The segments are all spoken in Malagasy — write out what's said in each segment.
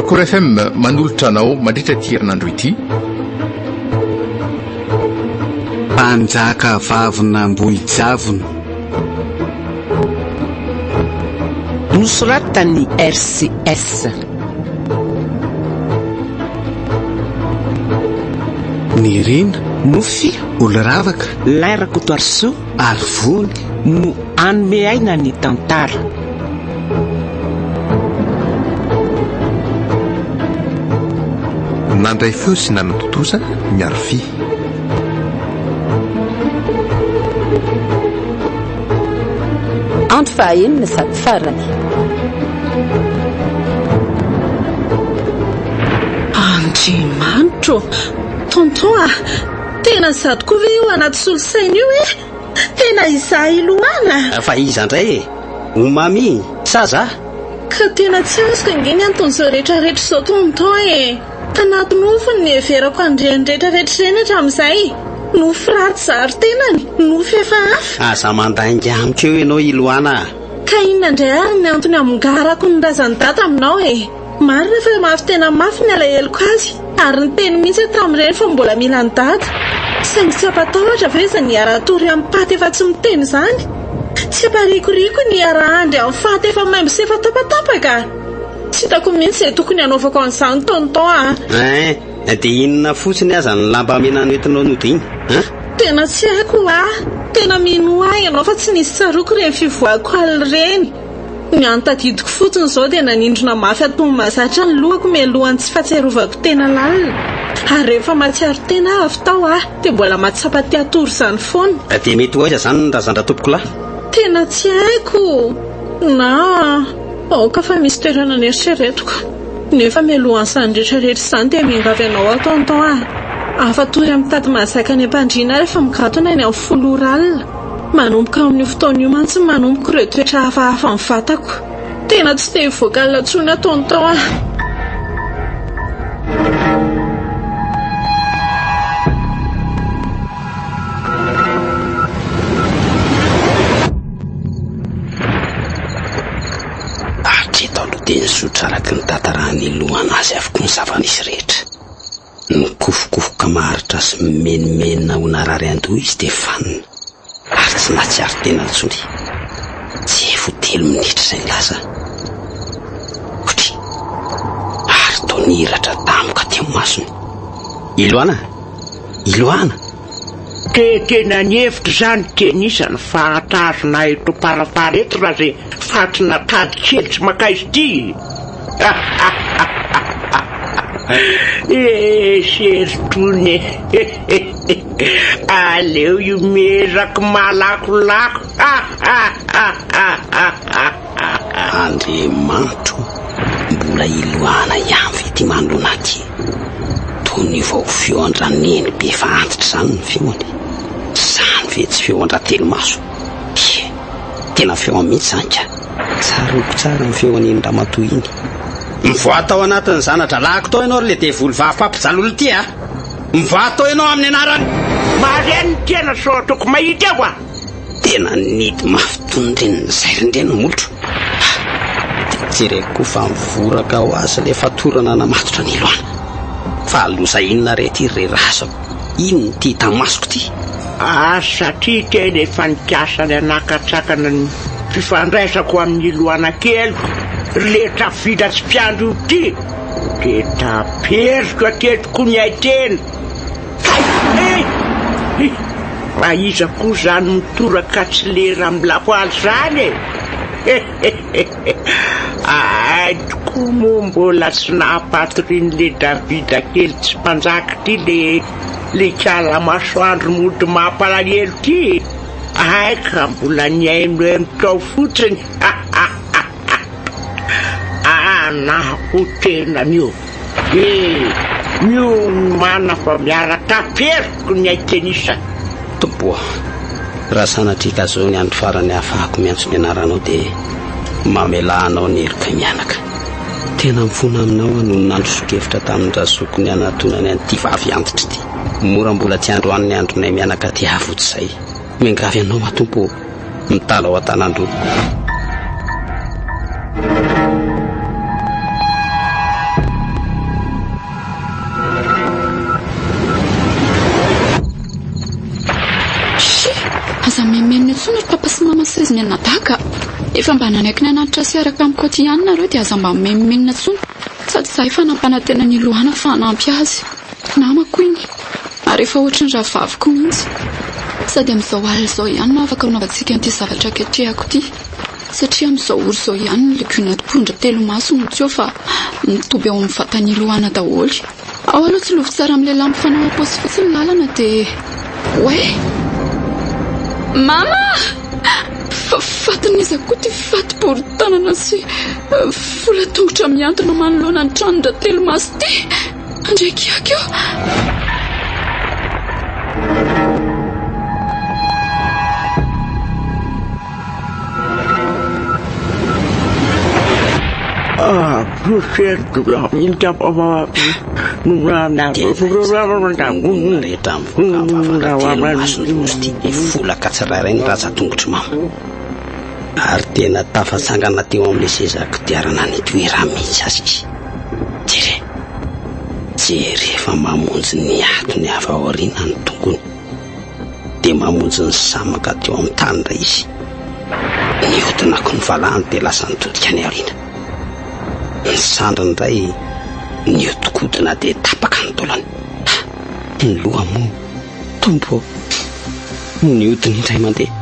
Rakora FM manolotra anao mandritra ty herinandro ity. Mpanjaka vavina mbohijavona nosoratany RCS. Nirina Nofy oloravaka Lairako Toarso ary vony no anome aina ny tantara. Nandray feo sy nanototoza miaro fi. Andro fahaenina sady farany. Andriamanitro, tonton tena sady koa ve io anaty solosaina io e? Tena izaho Iloana. Fa iza ndray e? Omamy saza? Ka tena tsy azoko angeny anton'izao rehetrarehetra izao tonton e. Tanaty nofony ny everako andreny rehetrarehetra ireny hatramin'izay. Nofy ratsy zary tenany, nofy efa hafa. Aza mandainga amiko eo ianao Iloana. Ka inona indray ary ny antony amongarako ny razany data aminao e? Marina fa mafy tena mafy ny alaheloko azy, ary ny teny mihitsy tamin'ireny fa mbola mila ny data. Saingy tsy ampatahotra ve iza ny ara-tory amin'ny paty efa tsy miteny izany? Tsy aparikoriko ny ara-andry amin'ny faty efa maimbo sy efa tapatapaka. Tsy hitako mihitsy izay tokony hanaovako an'izany tonton dia inona fotsiny aza ny lamba mena noentinao nodiny? Tena tsy haiko tena mino ahy ianao fa tsy nisy tsaroko ireny fivoahako alina ireny. Ny antadidiko fotsiny izao dia nanindrona mafy atony mahazatra ny lohako mialohan'ny tsy fahatsiarovako tena lalina. Ary rehefa matsiaro tena avy tao dia mbola mahatsapa ty atory izany foana. Dia mety ho aiza izany ny razandra tompoko lahy? Tena tsy haiko na ka fa misy toerana nieritreretiko. Nefa mialohan'izany rehetrarehetra izany dia mingavy anao tonton afatory amin'ny tady mahazaka ny ampandriana rehefa migatona ny amin'ny folo ora alina. Manomboka amin'ny fotoana io mantsy manomboka ireo toetra hafahafa amin'ny vatako. Tena tsy te voakalina intsony tonton Hatreto aloha dia nizotra araky ny tantarahany Iloana azy avoko ny zava-misy rehetra. Nikofokofoka maharitra sy mimenimenina ho narary andoha izy dia fanina, ary tsy natsiaro tena intsony. Tsy efo 3 minitra izay lasa otry ary toa nihiratra tamoka ty amin'ny masony. Iloana Tena ny hevitra izany tenisany fahatarina eto parapara eto raha izay fatrina tady kely tsy maka izy ity. Seritony aleo io mezako malakolako. Andriamanitro, mbola Iloana ihany ve ty manoloana aty? Toy ny vao feo andraneny be efa antitra izany ny feony. Izany ve tsy feo andran-telo-maso? Tena feo mihitsy izany ka. Tsaroko tsara ny feo an'iny ramatoa iny. Mivoa tao anatin'ny zanatra lahako tao ianao le devoly vavy-pampijalo ity mivoa tao ianao amin'ny anarany. Mareny tena sao toko mahita eo Tena nidy mafy tonodreny izay rindreny molotro. Jereko fa mivoraka ho azy le fatorana namatotra ny Iloana. Fa alosa inona rehetra iry rasako? Inony ty tamasoko ty? Satria tena efa nikasany anakatsakana ny fifandraisako amin'ny Iloana kely rehetra vida tsy mpiandro ity dia taperiko aketiko ny aitena. Aiza koa izany mitoraka tsy lera amin'ny lapoaly izany tokoa moa mbola tsy nahapatorian'le Davida kely tsy mpanjaka ty le kala masoandro mody mampalahelo ty. Ka mbola niainoeno tao fotsiny. Nako tena nio mana fa miaraka periko ny aitenisa. Tomboa, raha sanatrika zao ny andro farany ahafahako miantso ny anaranao dia mamelanao ny heroka mianaka. Tena mifona aminao no nandro sokevitra tamin'ny razoko ny anatonany an'ity vavy antitra ity. Mora mbola tsy androany ny andronay mianaka ty avotsizay. Mingavy anao matompo, mitala ao an-tanandro. meniny intsony ry papa sy mama saizy ny anadaka. Efa mba nanaiky ny anatitra sy araka amiko aty ihany nareo dia aza mba menimenina intsony sady za efa nampanantena ny lohana fa hanampy azy namako iny ary efa ohatry ny rahavaviko mihitsy sady amin'izao alina izao ihany no afaka hanaovantsika an'ity zavatra ketrehako ity satria amin'izao ory izao ihany ny legiona pondra telo maso no tsy eo fa mitoby ao amin'ny vatany lohana daholy. Ao aloha tsy lovy tsara amin'ilay lampy fanao aposy fotsy ny lalana dia oe mama fatin'izy koa ty fatim-poron-tanana sy vola tongotra miantona manoloana ny tranondra telo maso ty andraiky aky eo. Volaka tsirairay ny ratsa-tongotry mama ary tena tafatsangana teo amin'ilay sezako diarana ny toera mihitsy azy izy. Jery efa mamonjy ny ato ny ava aoriana ny tongony dia mamonjy ny samaka teo amin'ny tanindra izy. Ny otinako ny valahany dia lasa nitodika ny aoriana. Ny sandriny iray ny otikodina dia tapaka ny taolany. Ny loha moa tombo ny otiny indray mandeha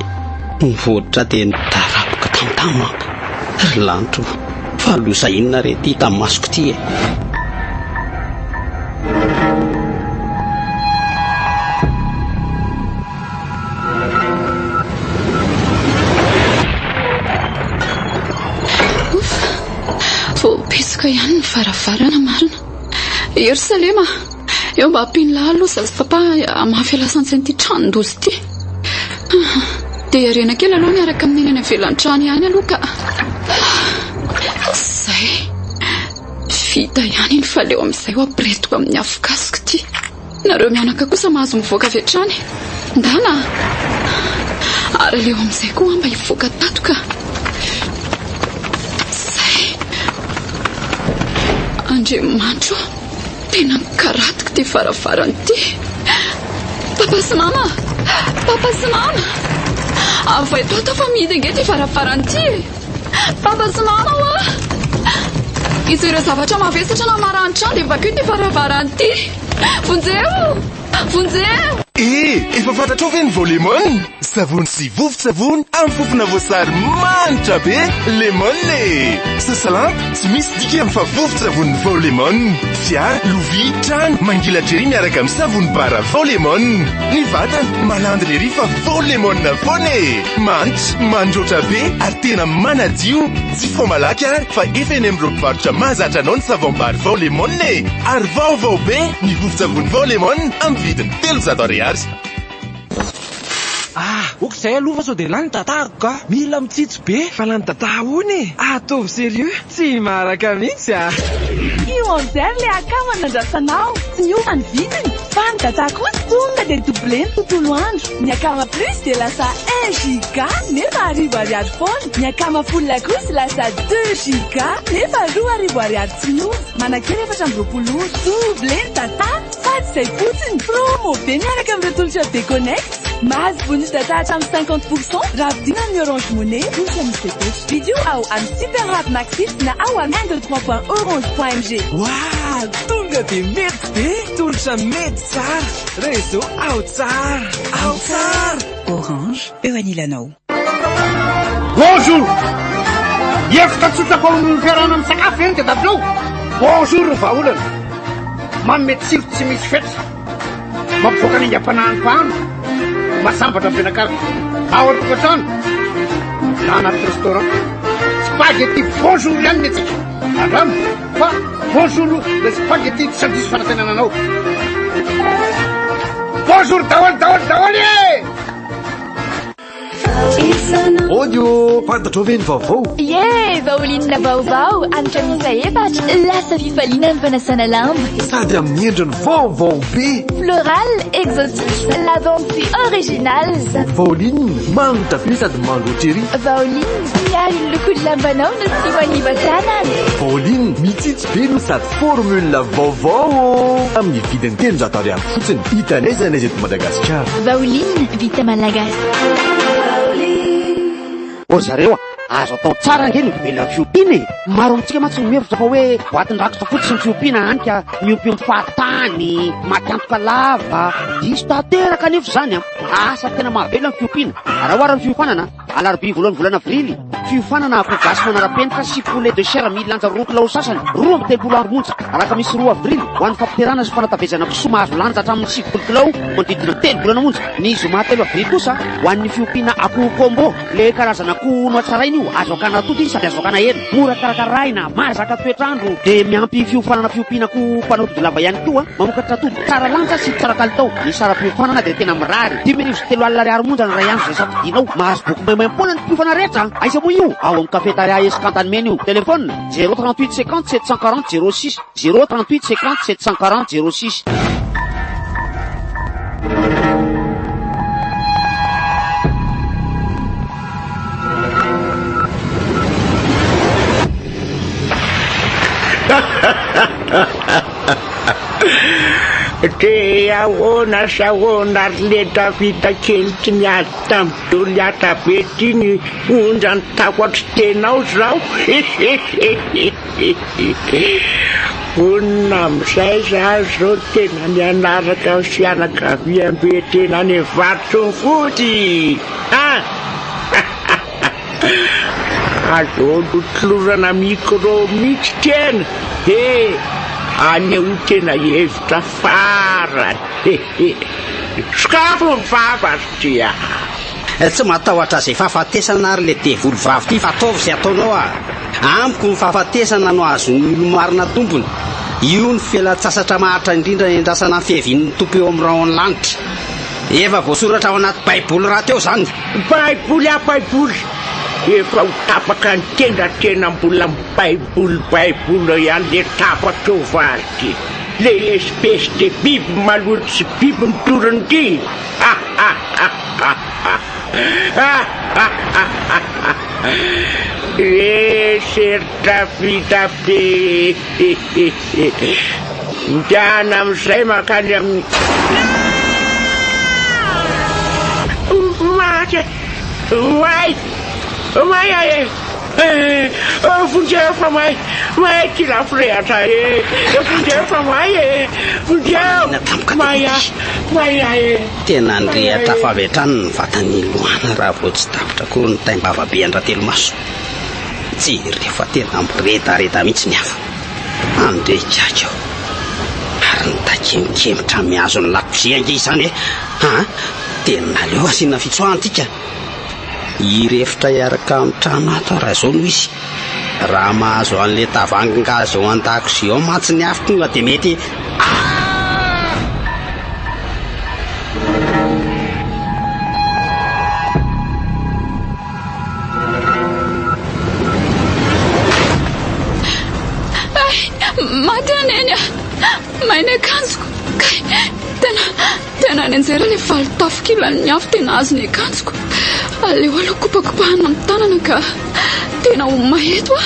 ny vohitra dia nitaraboka tamotamo ry lanitro fa losa inona re ty tamin'ny masoko ty e. Voapesaka ihany ny varavarana marina. Yerusalema eo mba ampin'lahy aloha zazy papa amafy alasantsy tranondozy ity dia arena kely aloha niaraka amin'ny eny avelan'ny trano ihany aloha ka zay vita ihany iny fa leo amin'izay ho ampiretiko amin'ny afokasiko ity. Nareo mianaka kosa mahazo mivoaka avy hatrany ndana ary leo amin'izay koa mba hivoaka tato ka zay Andriamanitra tena karatiko ty varavarana ty. Papa sy mama avy eto atao fa mihidy ange ty varavarana ty. Papa sy mama oa izy ireo zavatra mavesatra na maranitra dia vakio ty varavarana ty. Vonjeo efa fantatrao ve ny volemon? Savony sy vovo-tsavony amin'ny fofona voasary manitra be lemon sasalampy tsy misy dikany fa vovo-tsavony volemon. Fiara, lovia, trano, mangilatreri miaraka amin'ny savony bara volemon. Ny vatana malandy lery fa volemon foana manitra, mandroatra be ary tena manadio. Tsy fo malaky fa efa eny amin'ny ropivarotra mahazatra anao ny savon bara volemon ary vaovao be ny vovo-tsavony volemon amin'ny vidiny 300 ariary. Ok zay aloha fa sao dia lany tatako ka mila mitsitsy be fa lany tata hony atovy sérieux tsy maraka mihitsy io amizay le akama nandrasanao tsy miova ny vidiny fa ny tata kosa tonga dia doublé ny tontolo andro. Ny akama plus dia lasa 1 giga nefa 10 ariary foana. Ny akama full kosa lasa 2 giga nefa 2 ariary tsy miova. Manakely 420 doublé ny tata sady zay fotsiny promo be miaraka amin'ireo tolotra be connect. Mahazo bonus data hatramin'ny 50% raha vidina amin'ny Orange Money misy amin'ny CPH. Vidéo ao amin'ny Super Rap Maxis na ao amin'ny 123.orange.mg. Wow, tonga dia mety be tolotra mety tsara réseau ao tsara. Orange eo anilanao. Bonjour efatra tsotrako amin'ny fiarahana amin'ny sakafo eny tadavonao. Bonjour vahaolana manome tsiro tsy misy fetra mampivoaka ny ingam-panahan'ny masambatra ampianakavy ao atokantrano na anaty restaurant spaghetti bonjour ihany metsika andramo fa bonjour le spaghetti tsy sadiso fanantenana anao. Bonjour daholy Audio fantatrao ve ny vaovao? Vaolinina vaovao anitra misa efatra lasa fifaliana ny fanasana lamba sady amin'ny endriny vaovao be floral exotique lavande original. Vaoline manitra be sady mangotreri. Vaoline miaro ny lokon'ny lambanao no tsy maniva tanany. Vaoline mitsitsy be no sady formule vaovao amin'ny vidiny 300 ariary fotsiny. Hitanaiza eto Madagasikara. Vaoline vita malagasy. o zareo azo atao tsara ngely mivela fiompiana e. Maro amintsika mantsy mihevitra fa hoe boatin-drakotra fotsy ny fiompiana anika miompy fahatany maty-antoka lava diso tanteraka nefa zany asa tena mahavela ny fiompiana. Raha ohara ny fiofanana alarobia voalohany volana avrily fiofanana akoho gasy manara-penitra sy poulet de chair milanja roa kilao sasany 12 andro monja araka misy 2 avrily ho an'ny fampiarana sy fanatavezana kisoa mahazo lanja hatramin'ny 9 kilao manodidina 3 volana monja. Ny zoma 3 avrily kosa ho an'ny fiompiana akoho kombo le karazana akoho noatsaraina io azo akana toto izy sady azo akana hena mora karakaraina mazaka toetrandro de miampy fiofanana fiompiana akoho mpanao tody lava ihany koa mamokatra tody tsara lanja sy tsara kalitao. Ny sara fiofanana de tena mirary 10,3 alina monja ny ray andro zay safidinao mahazo boky maimaimpona ny fiofana rehetra aiza moa io ao amin'ny cafétaria escantane io. Téléphone 038 50 740 06 038 50 740 06. Te ahoana sahoana ary le Davida kely tsy niady tamin'ny Goliata be ty ny ondra ny takotra tenao zao. Vonina amin'izay za zao tena nianaraka ny fianakaviam-be tena ny varotra ny foty. Aleo notlorana micro mihitsy tena aneo tena hevitra farany. Sakafo ny fahavarotria tsy matahotra zay fahafatesana ary le devolo vavy ty fa ataovy zay ataonao amiko ny fahafatesana no azon'ny olo marina tompony. Io ny fialan-tsasatra maharitra indrindra endrasana ny fihevin'ny tompo eo amin'ny raha lanitra. Efa voasoratra ao anaty baiboly raha teo zany. Baiboly baiboly efa ho tapaka ny tenda tena mbola baiboly ihany le tapaka ho varity le espèce de biby maloto sy biby mitorony ty. Seritra vita be ndiana amin'izay makany amin'ny Mai, fungevo fra mai ti la fretta fungevo mai tena andrehatra favetrany ny vatany loana raha vao tsy tapitra koa ny taimbavabe andratelo-maso tsy rehefa tena miretareta mihitsy ny hafa andrehikaka ary ny takemikemitra miazo ny lakozia ange izany tena leo asina fitsoantika irefitra iaraka amin'ny trano ato raha zao no izy raha mahazo an'le tavangazo ao an-dakozia ao matsy ny afo tonga de mety maty aneny maina akanjoko tena ny anjera le valitafokilany afo tena azo ny akanjoko aleo aloha kopakopahana amin'ny tanana ka tena ho maheto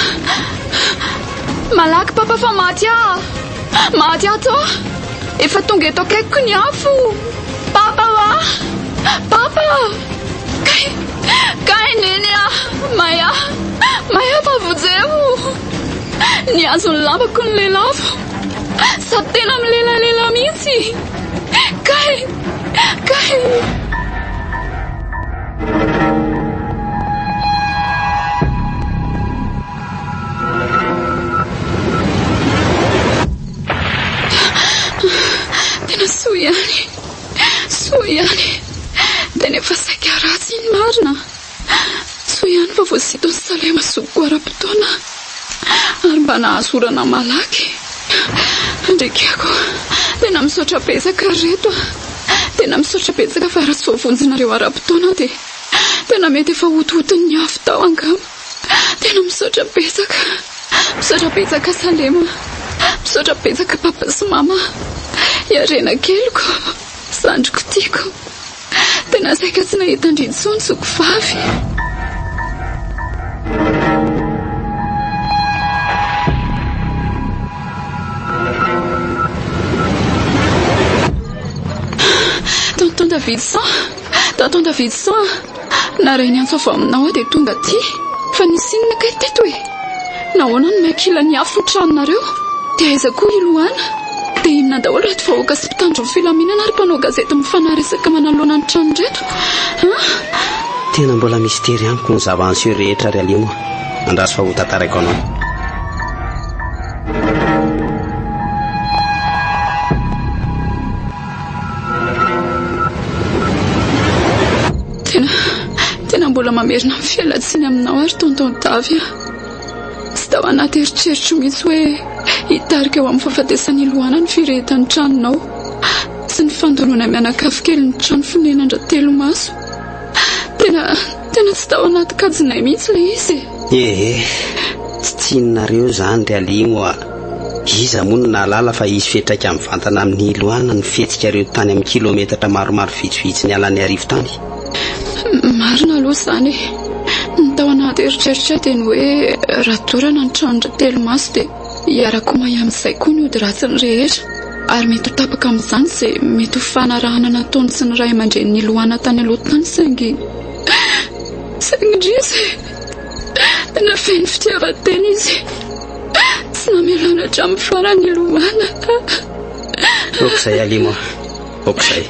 malaky papa fa maty ato efa tonga eto akaikiko ny afo papa kay neny maya pavojemo ny azo ny lavako ny lelafo sady tena milelalela mihitsy kay tena soiany tena efa saika ratsy ny marina soiany fa voasito ny salema soko ara-potoana ary mba nahasorana malaky andrekiako tena misaotra betsaka reto tena misaotra betsaka fa raha tsy voavonjinareo ara-potoana de tena mety efa otohotony afo tao angama tena misaotra betsaka salema misaotra betsaka papa sy mama iarena keliko sandriko tiako tena saika tsy nahita ndrintsony soko vavy Tonton Davidson Narainy antso avy aminao dia tonga aty fa nisy inona kay teto hoe nahoana no makila ny afo ny tranonareo dia aiza koa ilohana dia inona daholo reto vahoaka sy mpitandro amin'ny filaminana ary mpanao gazety mifanaresaka manaloana ny trano reto tena mbola mistery amiko ny zava-anseho rehetra ry alimo andraso fa ho tantaraiko anao tena mbola mamerina amin'ny fialatsiny aminao ary tonton Davy tsy tao anaty eritreritro mihitsy hoe hitarika eo amin'ny fahafatesany lohana ny firehetan'ny tranonao sy ny fandonona mianakafo kely ny trano fonenandra telo maso tena tsy tao anaty kajinay mihitsy le izy tsy tianareo zany ry alimo iza moa na alala fa izy fetraka amin'ny vantana amin'ny lohana ny fetsika reo tany amin'ny kilometatra maromaro vitsivitsy ny alany arivo tany marina aloha izany ny tao anaty eritreritra dia ny hoe raha torana ny tranondra telo maso dia hiarako mahay amin'izay koa ny ody ratsiny rehetra ary mety ho tapaka amin'izany izay mety ho fanarahana nataony sy ny ray aman-dreny ny lohana tany aloha tany saingy indrisy nafeny fitiavan-tena izy tsy namelana hatramin'ny farany lohana okizay alimo okizay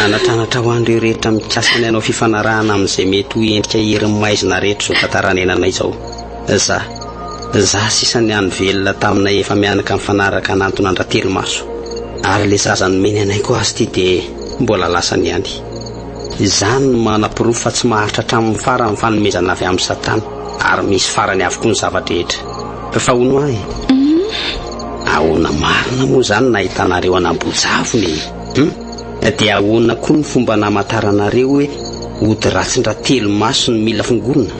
anatranatra ho andreo rehetra mikasany anao fifanarahana amin'izay mety ho endrika herin'ny maizina rehetra zao tantaranenanay zao za sisany any velona taminay efa mianaka mifanaraka nantonandra telo maso ary le zazany meny anay koa azy ty dia mbola lasany ihany izany no manam-pirofo fa tsy maharitra hatramin'ny farany fanomezana avy amin'ny satana ary misy farany avokoa ny zavatra-drehetra fa hono ahy ahoana marina moa zany nahitanareo anambojavony dia ahoana koa ny fomba namataranareo hoe ody ratsindra telo maso ny mila fingolona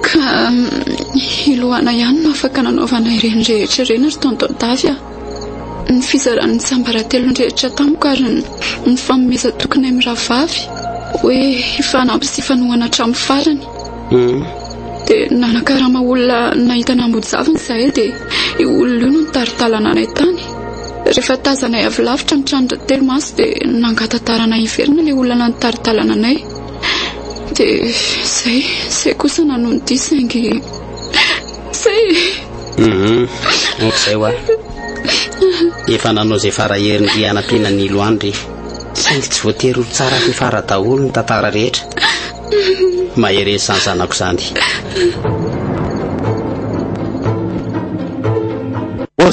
ka ilohana ihany no afaka nanaovana ireny rehetra ireny ary tonton Davy ny fizaran'ny sambaratelony rehetra tamiko ary ny fanomeza tokony amin'ny rahavavy hoe hifanampy sy fanohana hatramin'ny farany dia nanakarama olona nahita nambojaviny zahay dia io olona io no nitaritalana anay tany rehefa tazanay avy lavitra ny tranondra telo maso dia nangatantarana iverina ilay olona nitaritalana anay dia zay kosa nanony ity saingy zay okizay hoa efa nanao izay faraherin'ny ry anampiana ny lohany saingy tsy voatery ho tsara fifara daholo ny tantara rehetra mahery izany zanako izany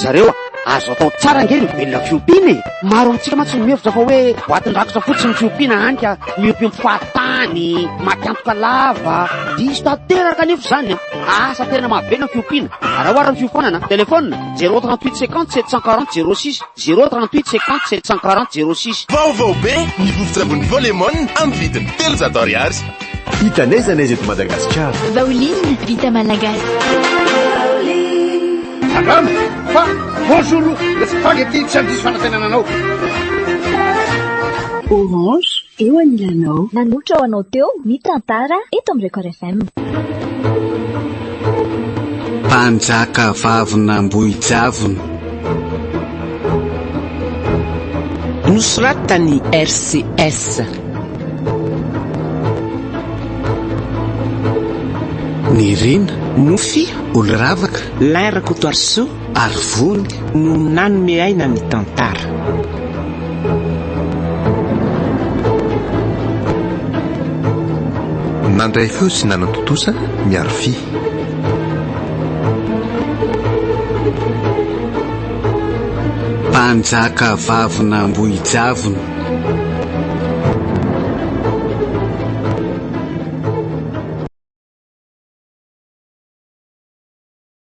zareo azo atao tsara ngely velona fiompiana maro amintsika mantsy mihevitra fa hoe boatin-drakotra fotsiny ny fiompiana hanika miompy mifahatany makiantoka lava diso tanteraka nefa zany asa tena mahavelona fiompiana raha oara ny fiofanana telefona 038 50 740 06 038 50 740 06 vaovao be ny vovon-tsavony Volemon amin'ny vidiny 300 ariary hitanezana izy eto Madagasikara Vaoline vita malagasy Madame, bonjour, le spaghetti tsy diso fanantenana anao. Orange, eo anilanao. Nanotra ho anao teo, ny tantara eto amin'ny Record FM. Mpanjaka vavina Ambohijavona. Nosoratany RCS. Nirina Mofia Oloravaka Laira Kotoarso Arvony no nanome aina ny tantara nandray feo sy nanantotosa miaro fi mpanjaka vavina Ambohijavona